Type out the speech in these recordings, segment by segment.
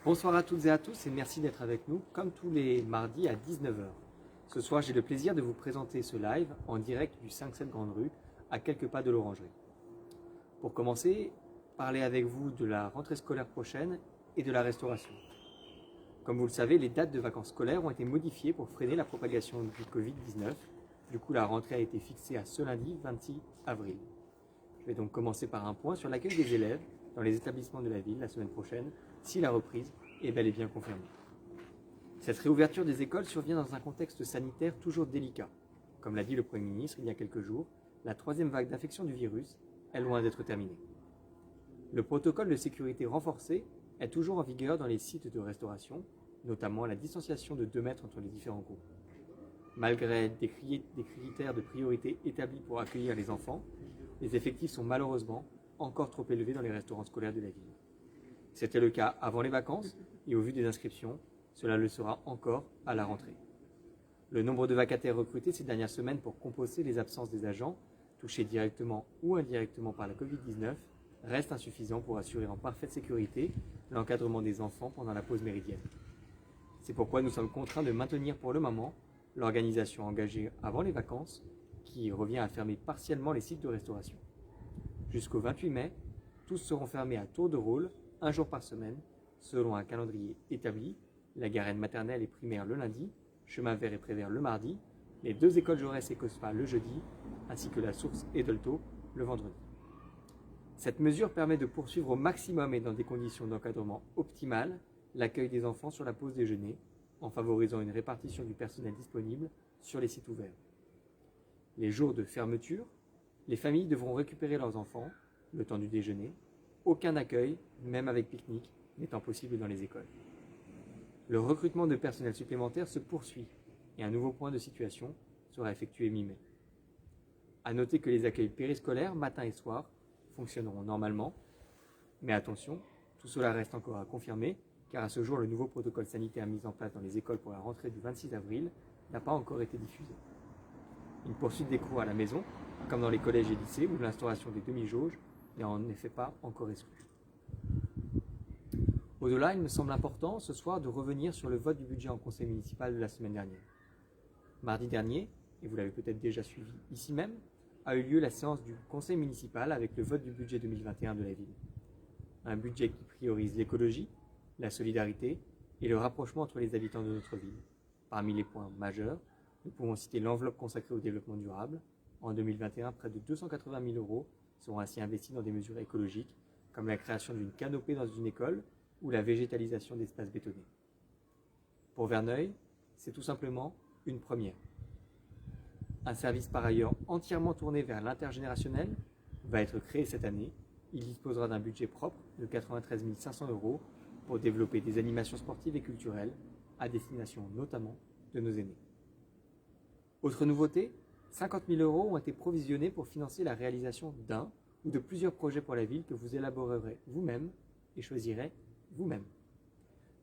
Bonsoir à toutes et à tous et merci d'être avec nous comme tous les mardis à 19 h. Ce soir, j'ai le plaisir de vous présenter ce live en direct du 5-7 Grande Rue, à quelques pas de l'Orangerie. Pour commencer, parler avec vous de la rentrée scolaire prochaine et de la restauration. Comme vous le savez, les dates de vacances scolaires ont été modifiées pour freiner la propagation du Covid-19. Du coup, la rentrée a été fixée à ce lundi 26 avril. Je vais donc commencer par un point sur l'accueil des élèves dans les établissements de la ville la semaine prochaine, si la reprise est bel et bien confirmée. Cette réouverture des écoles survient dans un contexte sanitaire toujours délicat. Comme l'a dit le Premier ministre il y a quelques jours, la troisième vague d'infection du virus est loin d'être terminée. Le protocole de sécurité renforcé est toujours en vigueur dans les sites de restauration, notamment la distanciation de 2 mètres entre les différents groupes. Malgré des critères de priorité établis pour accueillir les enfants, les effectifs sont malheureusement encore trop élevés dans les restaurants scolaires de la ville. C'était le cas avant les vacances et au vu des inscriptions, cela le sera encore à la rentrée. Le nombre de vacataires recrutés ces dernières semaines pour compenser les absences des agents, touchés directement ou indirectement par la Covid-19, reste insuffisant pour assurer en parfaite sécurité l'encadrement des enfants pendant la pause méridienne. C'est pourquoi nous sommes contraints de maintenir pour le moment l'organisation engagée avant les vacances, qui revient à fermer partiellement les sites de restauration. Jusqu'au 28 mai, tous seront fermés à tour de rôle, un jour par semaine, selon un calendrier établi, la Garenne maternelle et primaire le lundi, Chemin Vert et Prévert le mardi, les 2 écoles Jaurès et COSFA le jeudi, ainsi que la Source et Dolto le vendredi. Cette mesure permet de poursuivre au maximum et dans des conditions d'encadrement optimales l'accueil des enfants sur la pause déjeuner, en favorisant une répartition du personnel disponible sur les sites ouverts. Les jours de fermeture, les familles devront récupérer leurs enfants, le temps du déjeuner, aucun accueil, même avec pique-nique, n'étant possible dans les écoles. Le recrutement de personnel supplémentaire se poursuit et un nouveau point de situation sera effectué mi-mai. A noter que les accueils périscolaires, matin et soir, fonctionneront normalement, mais attention, tout cela reste encore à confirmer, car à ce jour, le nouveau protocole sanitaire mis en place dans les écoles pour la rentrée du 26 avril n'a pas encore été diffusé. Une poursuite des cours à la maison, comme dans les collèges et lycées où l'instauration des demi-jauges n'est en effet pas encore exclue. Au-delà, il me semble important ce soir de revenir sur le vote du budget en conseil municipal de la semaine dernière. Mardi dernier, et vous l'avez peut-être déjà suivi ici même, a eu lieu la séance du conseil municipal avec le vote du budget 2021 de la ville. Un budget qui priorise l'écologie, la solidarité et le rapprochement entre les habitants de notre ville. Parmi les points majeurs, nous pouvons citer l'enveloppe consacrée au développement durable. En 2021, près de 280 000 € seront ainsi investis dans des mesures écologiques, comme la création d'une canopée dans une école ou la végétalisation d'espaces bétonnés. Pour Verneuil, c'est tout simplement une première. Un service par ailleurs entièrement tourné vers l'intergénérationnel va être créé cette année. Il disposera d'un budget propre de 93 500 € pour développer des animations sportives et culturelles à destination notamment de nos aînés. Autre nouveauté, 50 000 € ont été provisionnés pour financer la réalisation d'un ou de plusieurs projets pour la ville que vous élaborerez vous-même et choisirez vous-même.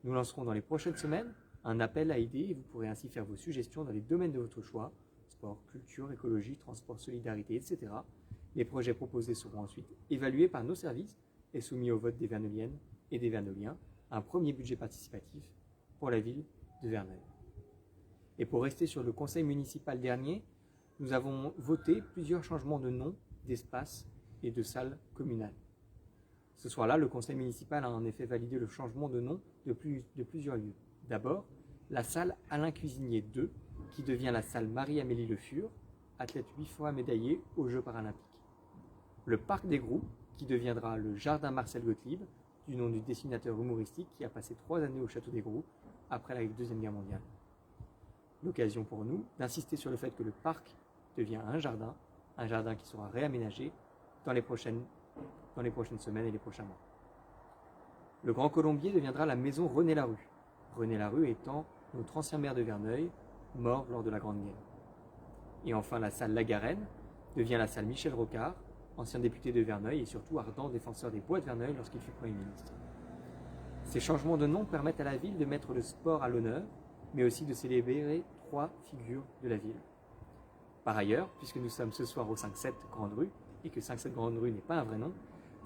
Nous lancerons dans les prochaines semaines un appel à idées et vous pourrez ainsi faire vos suggestions dans les domaines de votre choix, sport, culture, écologie, transport, solidarité, etc. Les projets proposés seront ensuite évalués par nos services et soumis au vote des Verneuiliennes et des Verneuiliens, un premier budget participatif pour la ville de Verneuil. Et pour rester sur le conseil municipal dernier, nous avons voté plusieurs changements de nom, d'espace et de salles communales. Ce soir-là, le conseil municipal a en effet validé le changement de nom de plusieurs lieux. D'abord, la salle Alain Cuisinier 2, qui devient la salle Marie-Amélie Le Fur, athlète 8 fois médaillée aux Jeux paralympiques. Le parc des groupes, qui deviendra le jardin Marcel Gottlieb, du nom du dessinateur humoristique qui a passé 3 années au château des Groupes après la Deuxième Guerre mondiale. L'occasion pour nous d'insister sur le fait que le parc devient un jardin qui sera réaménagé dans les prochaines semaines et les prochains mois. Le Grand Colombier deviendra la maison René Larue. René Larue étant notre ancien maire de Verneuil, mort lors de la Grande Guerre. Et enfin, la salle La Garenne devient la salle Michel Rocard, ancien député de Verneuil et surtout ardent défenseur des bois de Verneuil lorsqu'il fut Premier ministre. Ces changements de nom permettent à la ville de mettre le sport à l'honneur, mais aussi de célébrer 3 figures de la ville. Par ailleurs, puisque nous sommes ce soir au 5-7 Grande Rue, et que 5-7 Grande Rue n'est pas un vrai nom,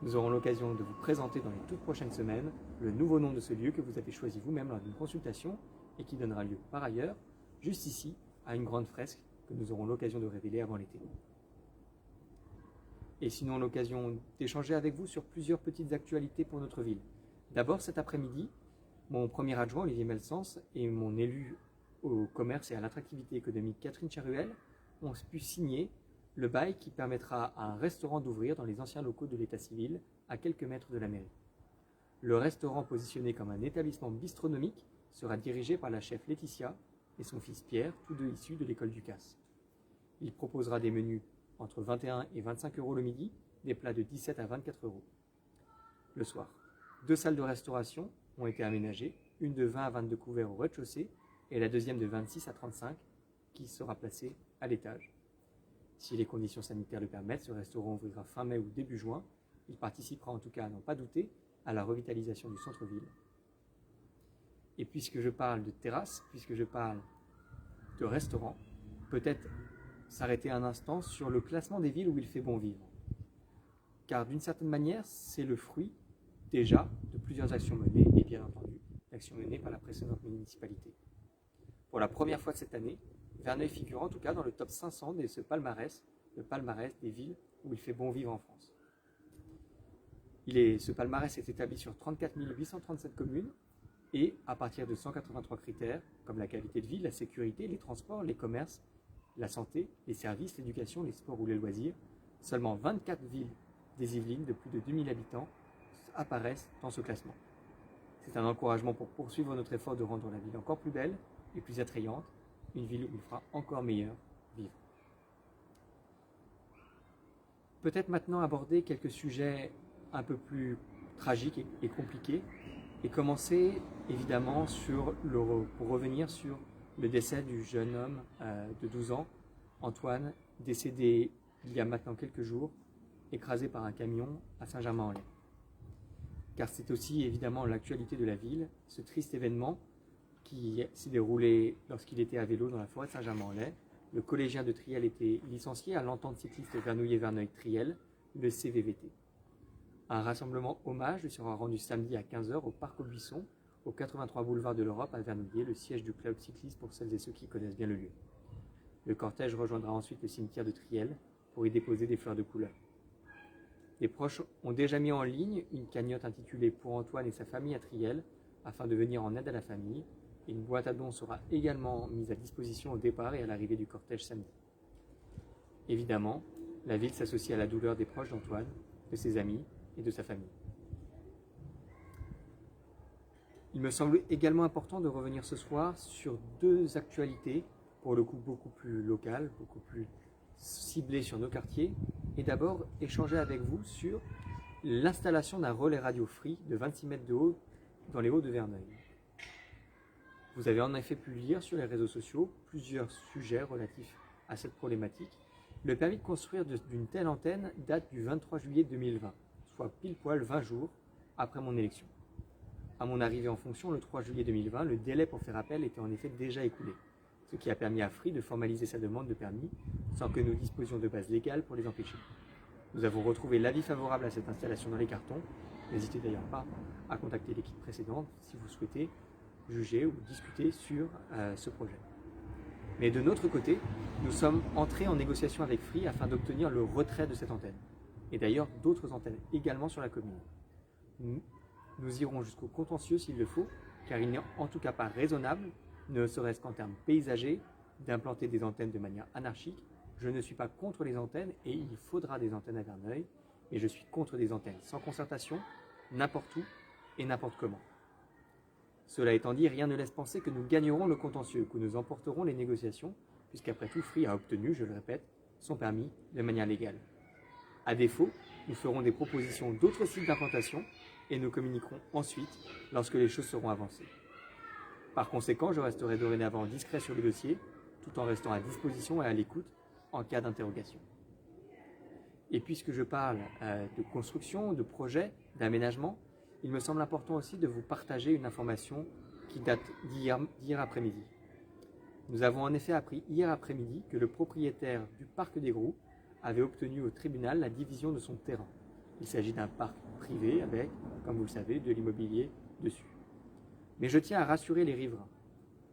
Nous aurons l'occasion de vous présenter dans les toutes prochaines semaines le nouveau nom de ce lieu que vous avez choisi vous-même lors d'une consultation et qui donnera lieu par ailleurs, juste ici, à une grande fresque que nous aurons l'occasion de révéler avant l'été. Et sinon l'occasion d'échanger avec vous sur plusieurs petites actualités pour notre ville. D'abord cet après-midi, mon premier adjoint Olivier Melsens et mon élu au commerce et à l'attractivité économique Catherine Charuel ont pu signer le bail qui permettra à un restaurant d'ouvrir dans les anciens locaux de l'état civil à quelques mètres de la mairie. Le restaurant, positionné comme un établissement bistronomique, sera dirigé par la chef Laetitia et son fils Pierre, tous deux issus de l'école du CAS. Il proposera des menus entre 21 et 25 euros le midi, des plats de 17 à 24 euros le soir. 2 salles de restauration ont été aménagées, une de 20 à 22 couverts au rez-de-chaussée et la deuxième de 26 à 35 qui sera placée à l'étage. Si les conditions sanitaires le permettent, ce restaurant ouvrira fin mai ou début juin. Il participera en tout cas, à n'en pas douter, à la revitalisation du centre-ville. Et puisque je parle de terrasse, puisque je parle de restaurant, peut-être s'arrêter un instant sur le classement des villes où il fait bon vivre. Car d'une certaine manière, c'est le fruit déjà de plusieurs actions menées, et bien entendu, d'actions menées par la précédente municipalité. Pour la première fois de cette année, Verneuil figure en tout cas dans le top 500 de ce palmarès, le palmarès des villes où il fait bon vivre en France. Ce palmarès est établi sur 34 837 communes et à partir de 183 critères comme la qualité de vie, la sécurité, les transports, les commerces, la santé, les services, l'éducation, les sports ou les loisirs, seulement 24 villes des Yvelines de plus de 2000 habitants apparaissent dans ce classement. C'est un encouragement pour poursuivre notre effort de rendre la ville encore plus belle et plus attrayante, une ville où il fera encore meilleur vivre. Peut-être maintenant aborder quelques sujets un peu plus tragiques et compliqués et commencer évidemment pour revenir sur le décès du jeune homme de 12 ans, Antoine, décédé il y a maintenant quelques jours, écrasé par un camion à Saint-Germain-en-Laye. Car c'est aussi évidemment l'actualité de la ville, ce triste événement qui s'est déroulé lorsqu'il était à vélo dans la forêt de Saint-Germain-en-Laye. Le collégien de Triel était licencié à l'entente cycliste Vernouillet-Verneuil-Triel, le CVVT. Un rassemblement hommage lui sera rendu samedi à 15 h au Parc aux Buissons, au 83 boulevard de l'Europe à Vernouillet, le siège du club cycliste pour celles et ceux qui connaissent bien le lieu. Le cortège rejoindra ensuite le cimetière de Triel pour y déposer des fleurs de couleur. Les proches ont déjà mis en ligne une cagnotte intitulée « Pour Antoine et sa famille à Triel » afin de venir en aide à la famille. Une boîte à dons sera également mise à disposition au départ et à l'arrivée du cortège samedi. Évidemment, la ville s'associe à la douleur des proches d'Antoine, de ses amis et de sa famille. Il me semble également important de revenir ce soir sur 2 actualités, pour le coup beaucoup plus locales, beaucoup plus ciblées sur nos quartiers, et d'abord échanger avec vous sur l'installation d'un relais radio free de 26 mètres de haut dans les Hauts de Verneuil. Vous avez en effet pu lire sur les réseaux sociaux plusieurs sujets relatifs à cette problématique. Le permis de construire d'une telle antenne date du 23 juillet 2020, soit pile poil 20 jours après mon élection. À mon arrivée en fonction le 3 juillet 2020, le délai pour faire appel était en effet déjà écoulé, ce qui a permis à Free de formaliser sa demande de permis sans que nous disposions de base légale pour les empêcher. Nous avons retrouvé l'avis favorable à cette installation dans les cartons. N'hésitez d'ailleurs pas à contacter l'équipe précédente si vous souhaitez juger ou discuter sur ce projet. Mais de notre côté, nous sommes entrés en négociation avec Free afin d'obtenir le retrait de cette antenne, et d'ailleurs d'autres antennes également sur la commune. Nous irons jusqu'au contentieux s'il le faut, car il n'est en tout cas pas raisonnable, ne serait-ce qu'en termes paysagers, d'implanter des antennes de manière anarchique. Je ne suis pas contre les antennes, et il faudra des antennes à Verneuil, mais je suis contre des antennes sans concertation, n'importe où et n'importe comment. Cela étant dit, rien ne laisse penser que nous gagnerons le contentieux, que nous emporterons les négociations, puisqu'après tout, Free a obtenu, je le répète, son permis de manière légale. À défaut, nous ferons des propositions d'autres sites d'implantation et nous communiquerons ensuite lorsque les choses seront avancées. Par conséquent, je resterai dorénavant discret sur le dossier, tout en restant à disposition et à l'écoute en cas d'interrogation. Et puisque je parle de construction, de projet, d'aménagement, il me semble important aussi de vous partager une information qui date d'hier après-midi. Nous avons en effet appris hier après-midi que le propriétaire du Parc des Groux avait obtenu au tribunal la division de son terrain. Il s'agit d'un parc privé avec, comme vous le savez, de l'immobilier dessus. Mais je tiens à rassurer les riverains.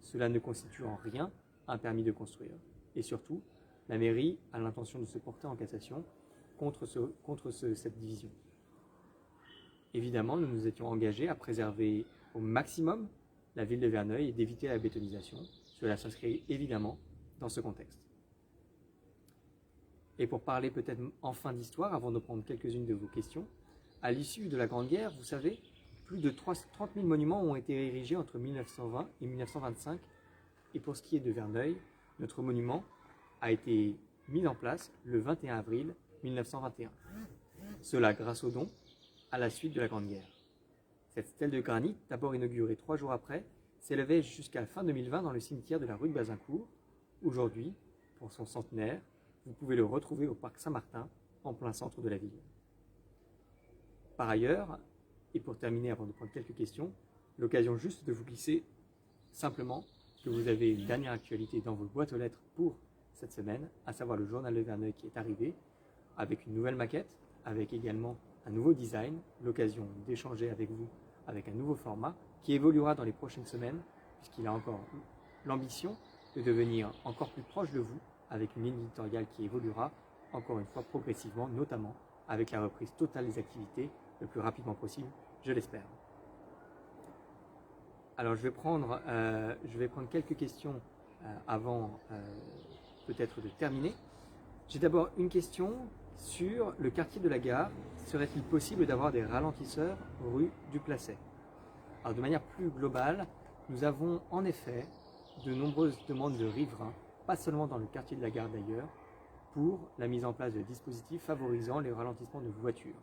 Cela ne constitue en rien un permis de construire. Et surtout, la mairie a l'intention de se porter en cassation contre cette division. Évidemment, nous nous étions engagés à préserver au maximum la ville de Verneuil et d'éviter la bétonisation. Cela s'inscrit évidemment dans ce contexte. Et pour parler peut-être enfin d'histoire, avant de prendre quelques-unes de vos questions, à l'issue de la Grande Guerre, vous savez, plus de 30 000 monuments ont été érigés entre 1920 et 1925. Et pour ce qui est de Verneuil, notre monument a été mis en place le 21 avril 1921. Cela grâce aux dons à la suite de la Grande Guerre. Cette stèle de granit, d'abord inaugurée 3 jours après, s'élevait jusqu'à la fin 2020 dans le cimetière de la rue de Bazincourt. Aujourd'hui, pour son centenaire, vous pouvez le retrouver au parc Saint-Martin, en plein centre de la ville. Par ailleurs, et pour terminer avant de prendre quelques questions, l'occasion juste de vous glisser simplement que vous avez une dernière actualité dans vos boîtes aux lettres pour cette semaine, à savoir le journal de Verneuil qui est arrivé, avec une nouvelle maquette, avec également un nouveau design, l'occasion d'échanger avec vous avec un nouveau format qui évoluera dans les prochaines semaines, puisqu'il a encore l'ambition de devenir encore plus proche de vous, avec une ligne éditoriale qui évoluera encore une fois progressivement, notamment avec la reprise totale des activités le plus rapidement possible, je l'espère. Alors je vais prendre quelques questions avant peut-être de terminer. J'ai d'abord une question sur le quartier de la Gare. Serait-il possible d'avoir des ralentisseurs rue du Placet? Alors de manière plus globale, nous avons en effet de nombreuses demandes de riverains, pas seulement dans le quartier de la Gare d'ailleurs, pour la mise en place de dispositifs favorisant les ralentissements de voitures.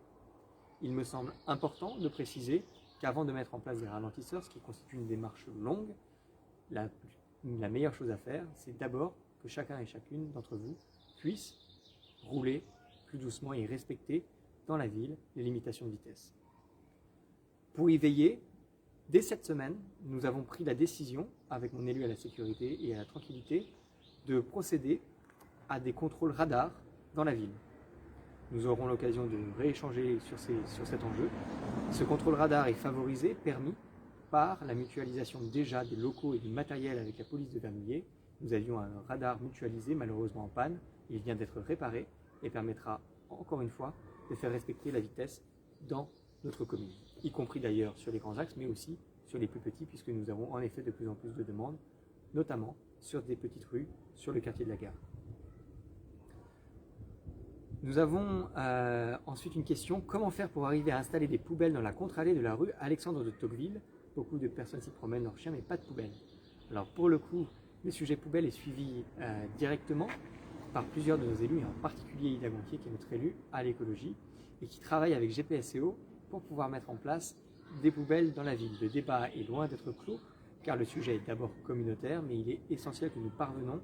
Il me semble important de préciser qu'avant de mettre en place des ralentisseurs, ce qui constitue une démarche longue, la meilleure chose à faire, c'est d'abord que chacun et chacune d'entre vous puisse rouler plus doucement et respecter dans la ville les limitations de vitesse. Pour y veiller, dès cette semaine, nous avons pris la décision, avec mon élu à la sécurité et à la tranquillité, de procéder à des contrôles radars dans la ville. Nous aurons l'occasion de rééchanger sur cet enjeu. Ce contrôle radar est favorisé, permis par la mutualisation déjà des locaux et du matériel avec la police de Vernouillet. Nous avions un radar mutualisé, malheureusement en panne. Il vient d'être réparé et permettra, encore une fois, de faire respecter la vitesse dans notre commune, y compris d'ailleurs sur les grands axes, mais aussi sur les plus petits, puisque nous avons en effet de plus en plus de demandes, notamment sur des petites rues, sur le quartier de la Gare. Nous avons ensuite une question, comment faire pour arriver à installer des poubelles dans la contre-allée de la rue Alexandre de Tocqueville? Beaucoup de personnes s'y promènent leurs chiens, mais pas de poubelles. Alors pour le coup, le sujet poubelle est suivi directement par plusieurs de nos élus, et en particulier Ida Gontier, qui est notre élu à l'écologie, et qui travaille avec GPSEO pour pouvoir mettre en place des poubelles dans la ville. Le débat est loin d'être clos, car le sujet est d'abord communautaire, mais il est essentiel que nous parvenons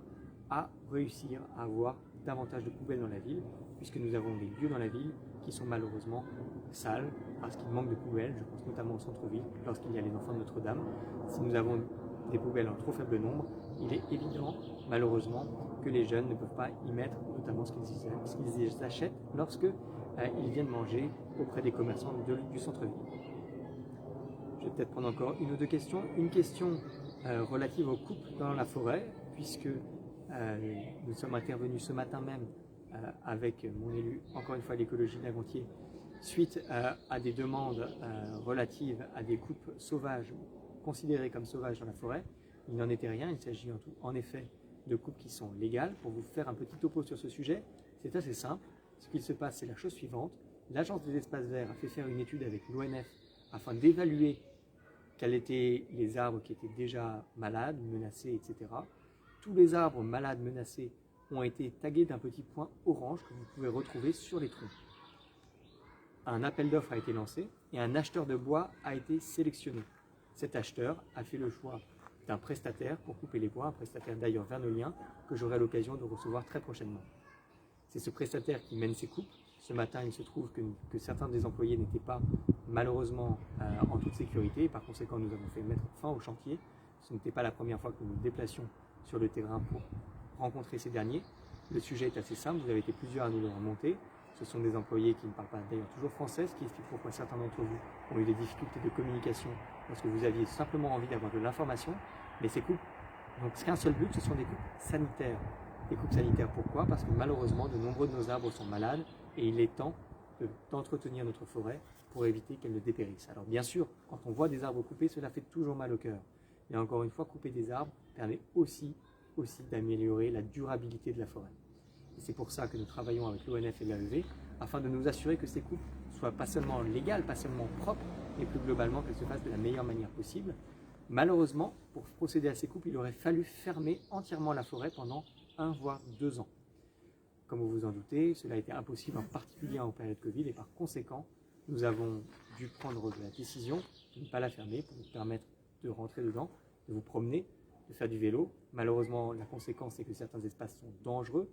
à réussir à avoir davantage de poubelles dans la ville, puisque nous avons des lieux dans la ville qui sont malheureusement sales, parce qu'il manque de poubelles. Je pense notamment au centre-ville, lorsqu'il y a les enfants de Notre-Dame. Si nous avons des poubelles en trop faible nombre, il est évident, malheureusement, que les jeunes ne peuvent pas y mettre, notamment ce qu'ils achètent lorsque ils viennent manger auprès des commerçants du centre-ville. Je vais peut-être prendre encore une ou deux questions. Une question relative aux coupes dans la forêt, puisque nous sommes intervenus ce matin même avec mon élu, encore une fois à l'écologie de la Gontier, suite à des demandes relatives à des coupes sauvages, considérées comme sauvages dans la forêt. Il n'en était rien, il s'agit en effet de coupes qui sont légales. Pour vous faire un petit topo sur ce sujet, c'est assez simple. Ce qu'il se passe, c'est la chose suivante. L'Agence des espaces verts a fait faire une étude avec l'ONF afin d'évaluer quels étaient les arbres qui étaient déjà malades, menacés, etc. Tous les arbres malades, menacés, ont été tagués d'un petit point orange que vous pouvez retrouver sur les troncs. Un appel d'offres a été lancé et un acheteur de bois a été sélectionné. Cet acheteur a fait le choix d'un prestataire pour couper les bois, un prestataire d'ailleurs vernolien que j'aurai l'occasion de recevoir très prochainement. C'est ce prestataire qui mène ces coupes. Ce matin, il se trouve que certains des employés n'étaient pas malheureusement en toute sécurité. Et par conséquent, nous avons fait mettre fin au chantier. Ce n'était pas la première fois que nous nous déplacions sur le terrain pour rencontrer ces derniers. Le sujet est assez simple, vous avez été plusieurs à nous le remonter. Ce sont des employés qui ne parlent pas d'ailleurs toujours français, ce qui explique pourquoi certains d'entre vous ont eu des difficultés de communication parce que vous aviez simplement envie d'avoir de l'information. Mais ces coupes, donc qu'un seul but, ce sont des coupes sanitaires. Des coupes sanitaires, pourquoi? Parce que malheureusement, de nombreux de nos arbres sont malades et il est temps d'entretenir notre forêt pour éviter qu'elle ne dépérisse. Alors bien sûr, quand on voit des arbres coupés, cela fait toujours mal au cœur. Mais encore une fois, couper des arbres permet aussi d'améliorer la durabilité de la forêt. Et c'est pour ça que nous travaillons avec l'ONF et l'AEV afin de nous assurer que ces coupes soient pas seulement légales, pas seulement propres, mais plus globalement qu'elles se fassent de la meilleure manière possible. Malheureusement, pour procéder à ces coupes, il aurait fallu fermer entièrement la forêt pendant 1 voire 2 ans. Comme vous vous en doutez, cela a été impossible, en particulier en période Covid, et par conséquent, nous avons dû prendre la décision de ne pas la fermer pour vous permettre de rentrer dedans, de vous promener, de faire du vélo. Malheureusement, la conséquence, c'est que certains espaces sont dangereux.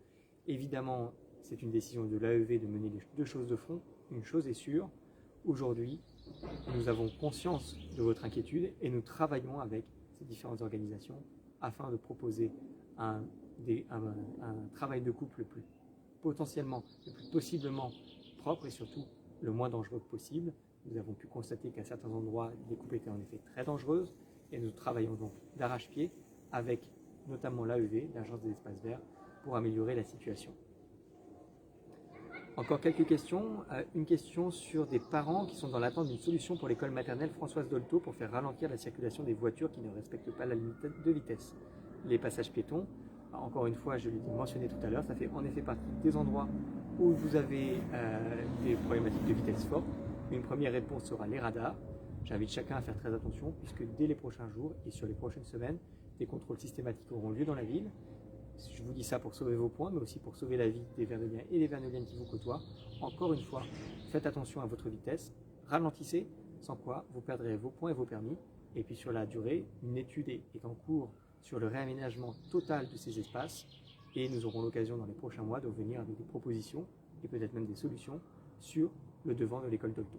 Évidemment, c'est une décision de l'AEV de mener les 2 choses de front. Une chose est sûre, aujourd'hui, nous avons conscience de votre inquiétude et nous travaillons avec ces différentes organisations afin de proposer un travail de couple le plus possiblement propre et surtout le moins dangereux possible. Nous avons pu constater qu'à certains endroits, les coupes étaient en effet très dangereuses et nous travaillons donc d'arrache-pied avec notamment l'AEV, l'Agence des espaces verts, pour améliorer la situation. Encore quelques questions. Une question sur des parents qui sont dans l'attente d'une solution pour l'école maternelle Françoise Dolto pour faire ralentir la circulation des voitures qui ne respectent pas la limite de vitesse. Les passages piétons, encore une fois, je l'ai mentionné tout à l'heure, ça fait en effet partie des endroits où vous avez des problématiques de vitesse forte. Une première réponse sera les radars. J'invite chacun à faire très attention puisque dès les prochains jours et sur les prochaines semaines, des contrôles systématiques auront lieu dans la ville. Je vous dis ça pour sauver vos points, mais aussi pour sauver la vie des Vernoliens et des Vernoliennes qui vous côtoient. Encore une fois, faites attention à votre vitesse, ralentissez, sans quoi vous perdrez vos points et vos permis. Et puis sur la durée, une étude est en cours sur le réaménagement total de ces espaces et nous aurons l'occasion dans les prochains mois de revenir avec des propositions et peut-être même des solutions sur le devant de l'école Dolto.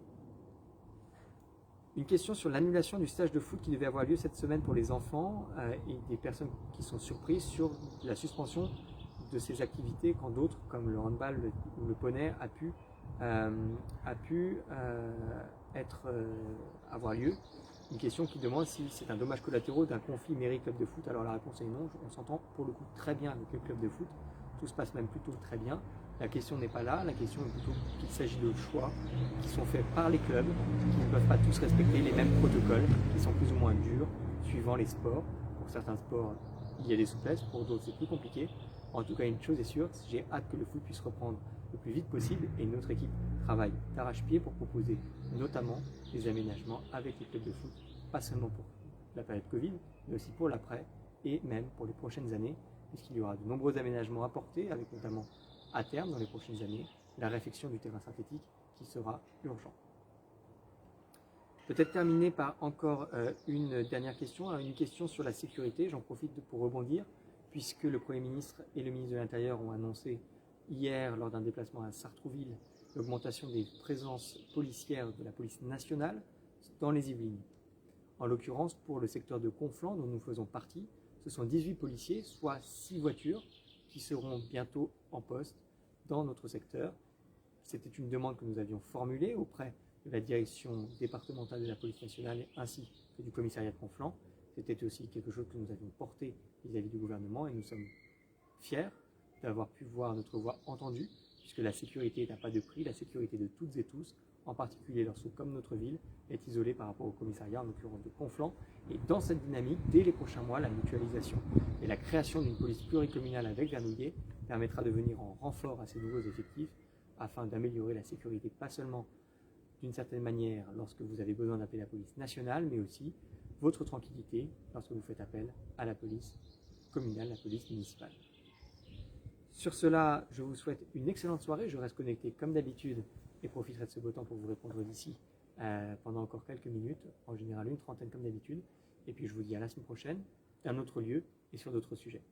Une question sur l'annulation du stage de foot qui devait avoir lieu cette semaine pour les enfants et des personnes qui sont surprises sur la suspension de ces activités quand d'autres, comme le handball ou le poney, avoir lieu. Une question qui demande si c'est un dommage collatéral d'un conflit mairie-club de foot. Alors la réponse est non, on s'entend pour le coup très bien avec le club de foot, tout se passe même plutôt très bien. La question n'est pas là, la question est plutôt qu'il s'agit de choix qui sont faits par les clubs, qui ne peuvent pas tous respecter les mêmes protocoles, qui sont plus ou moins durs, suivant les sports. Pour certains sports, il y a des souplesses, pour d'autres c'est plus compliqué. En tout cas, une chose est sûre, j'ai hâte que le foot puisse reprendre le plus vite possible et notre équipe travaille d'arrache-pied pour proposer notamment des aménagements avec les clubs de foot, pas seulement pour la période Covid, mais aussi pour l'après et même pour les prochaines années, puisqu'il y aura de nombreux aménagements apportés, avec notamment à terme, dans les prochaines années, la réfection du terrain synthétique qui sera urgent. Peut-être terminer par encore une dernière question, une question sur la sécurité. J'en profite pour rebondir, puisque le Premier ministre et le ministre de l'Intérieur ont annoncé hier, lors d'un déplacement à Sartrouville, l'augmentation des présences policières de la police nationale dans les Yvelines. En l'occurrence, pour le secteur de Conflans, dont nous faisons partie, ce sont 18 policiers, soit 6 voitures, qui seront bientôt en poste dans notre secteur. C'était une demande que nous avions formulée auprès de la direction départementale de la police nationale ainsi que du commissariat de Conflans. C'était aussi quelque chose que nous avions porté vis-à-vis du gouvernement et nous sommes fiers d'avoir pu voir notre voix entendue, puisque la sécurité n'a pas de prix, la sécurité de toutes et tous, en particulier lorsque, comme notre ville, est isolée par rapport au commissariat, en l'occurrence de Conflans. Et dans cette dynamique, dès les prochains mois, la mutualisation et la création d'une police pluricommunale avec Vernouillet permettra de venir en renfort à ces nouveaux effectifs afin d'améliorer la sécurité, pas seulement d'une certaine manière lorsque vous avez besoin d'appeler la police nationale, mais aussi votre tranquillité lorsque vous faites appel à la police communale, la police municipale. Sur cela, je vous souhaite une excellente soirée. Je reste connecté comme d'habitude et profiterai de ce beau temps pour vous répondre d'ici pendant encore quelques minutes, en général une trentaine comme d'habitude. Et puis je vous dis à la semaine prochaine, d'un autre lieu et sur d'autres sujets.